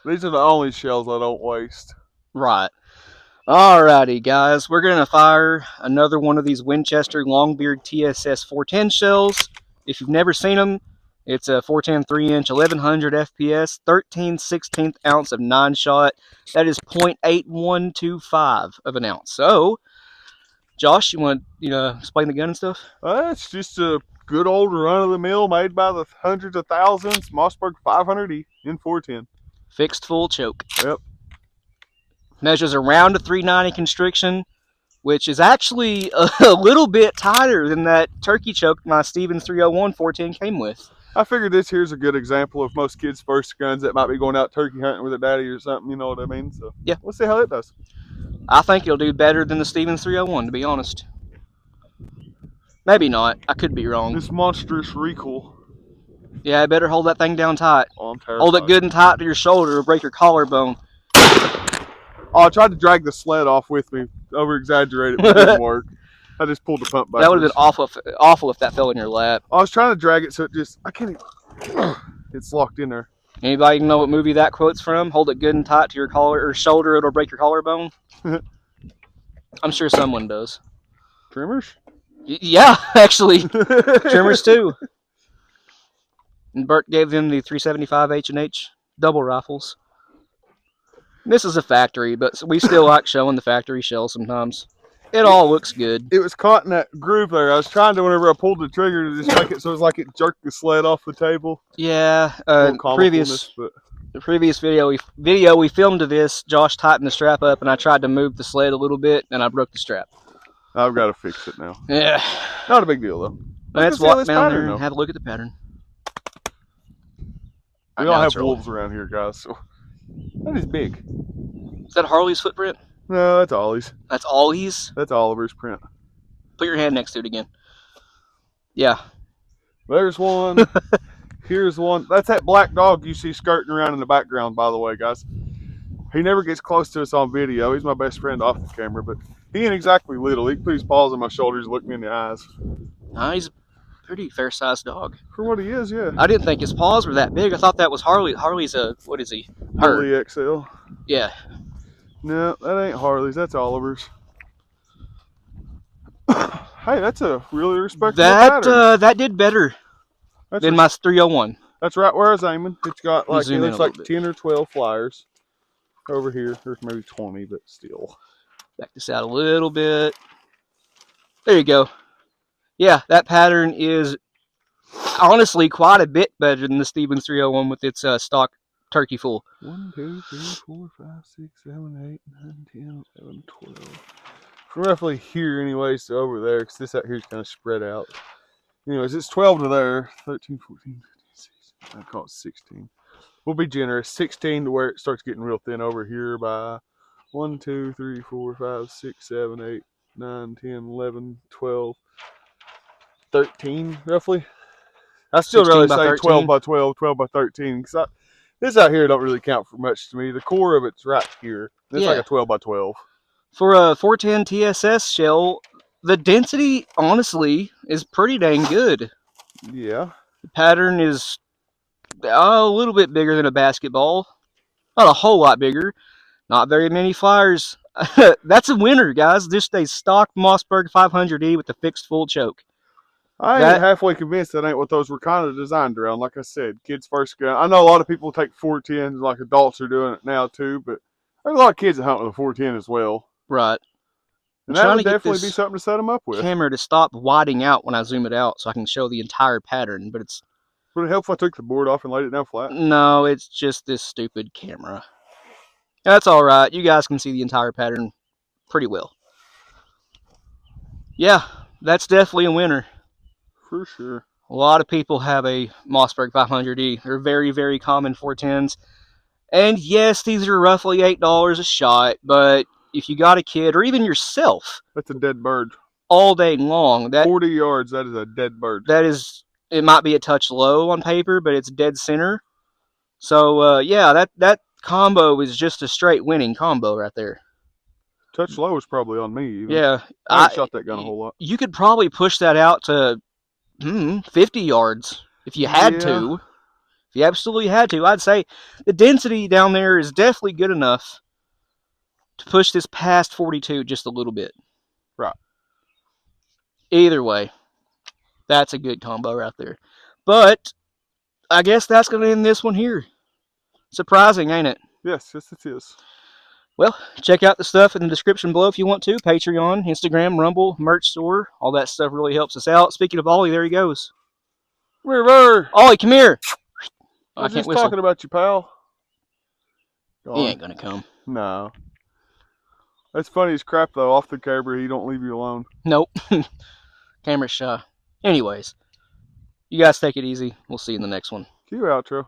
These are the only shells I don't waste. Right. Alrighty, guys. We're going to fire another one of these Winchester Longbeard TSS 410 shells. If you've never seen them, it's a 410 3-inch, 1100 FPS, 13/16 ounce of 9-shot. That is 0.8125 of an ounce. So, Josh, you want to explain the gun and stuff? It's just a good old run-of-the-mill made by the hundreds of thousands Mossberg 500E in 410. Fixed full choke. Yep. Measures around a 390 constriction, which is actually a little bit tighter than that turkey choke my Stevens 301 410 came with. I figured this here's a good example of most kids' first guns that might be going out turkey hunting with their daddy or something, you know what I mean? So yeah, we'll see how it does. I think it'll do better than the Stevens 301, to be honest. Maybe not. I could be wrong. This monstrous recoil. Yeah, I better hold that thing down tight. Oh, I'm terrified. Hold it good and tight to your shoulder or break your collarbone. Oh, I tried to drag the sled off with me. Over-exaggerated, but it didn't work. I just pulled the pump back. That would have been awful if that fell in your lap. I was trying to drag it so it just, I can't even, it's locked in there. Anybody know what movie that quote's from? Hold it good and tight to your collar or shoulder, it'll break your collarbone. I'm sure someone does. Trimmers? Yeah, actually. Trimmers too. And Bert gave them the 375 H&H double rifles. This is a factory, but we still like showing the factory shell sometimes. It all looks good. It was caught in that groove there. I was trying to, whenever I pulled the trigger, to just make it so it was like it jerked the sled off the table. Yeah, the previous video we filmed of this, Josh tightened the strap up, and I tried to move the sled a little bit, and I broke the strap. I've got to fix it now. Yeah. Not a big deal, though. Let's walk down there and have a look at the pattern. We don't have wolves around here, guys, so that is big. Is that Harley's footprint? No, that's Ollie's. That's Ollie's? That's Oliver's print. Put your hand next to it again. Yeah. There's one. Here's one. That's that black dog you see skirting around in the background, by the way, guys. He never gets close to us on video. He's my best friend off the camera, but he ain't exactly little. He can put his paws on my shoulders and look me in the eyes. He's a pretty fair-sized dog. For what he is, yeah. I didn't think his paws were that big. I thought that was Harley. Harley's a, what is he? Harley XL. Yeah. No, that ain't Harley's. That's Oliver's. Hey, that's a really respectable pattern. That did better than my 301. That's right where I was aiming. It's got like, it looks like 10 or 12 flyers over here. There's maybe 20, but still. Back this out a little bit. There you go. Yeah, that pattern is honestly quite a bit better than the Stevens 301 with its stock turkey full. 1, 2, 3, 4, 5, 6, 7, 8, 9, 10, 11, 12. From roughly here, anyways, to over there, because this out here is kind of spread out. Anyways, it's 12 to there. 13, 14, 15, 16. I call it 16. We'll be generous. 16 to where it starts getting real thin over here by 1, 2, 3, 4, 5, 6, 7, 8, 9, 10, 11, 12, 13, roughly. I still really say 13. 12 by 12, 12 by 13. Because this out here don't really count for much to me. The core of it's right here. It's like a 12 by 12. For a 410 TSS shell, the density, honestly, is pretty dang good. Yeah. The pattern is a little bit bigger than a basketball. Not a whole lot bigger. Not very many flyers. That's a winner, guys. Just a stock Mossberg 500E with a fixed full choke. I ain't halfway convinced that ain't what those were kind of designed around. Like I said, kids' first gun. I know a lot of people take 410s, like adults are doing it now too, but there's a lot of kids that hunt with a 410 as well. Right. And that would definitely be something to set them up with. Camera to stop widening out when I zoom it out so I can show the entire pattern, but it's... Would it help if I took the board off and laid it down flat? No, it's just this stupid camera. That's alright. You guys can see the entire pattern pretty well. Yeah, that's definitely a winner. For sure. A lot of people have a Mossberg 500E. They're very, very common 410s. And yes, these are roughly $8 a shot, but if you got a kid, or even yourself... That's a dead bird. All day long. 40 yards, that is a dead bird. That is... It might be a touch low on paper, but it's dead center. So, yeah, that combo is just a straight winning combo right there. Touch low is probably on me. Even. Yeah. I shot that gun a whole lot. You could probably push that out to 50 yards if you had to. If you absolutely had to, I'd say the density down there is definitely good enough to push this past 42 just a little bit. Right. Either way, that's a good combo right there. But I guess that's going to end this one here. Surprising, ain't it? Yes, it is. Well, check out the stuff in the description below if you want to. Patreon, Instagram, Rumble, merch store. All that stuff really helps us out. Speaking of Ollie, there he goes. Come here, Burr. Ollie, come here. I was can't just whistle. talking about you, pal. He ain't going to come. No. That's funny as crap, though. Off the camera, he don't leave you alone. Nope. Camera's shy. Anyways, you guys take it easy. We'll see you in the next one. Cue outro.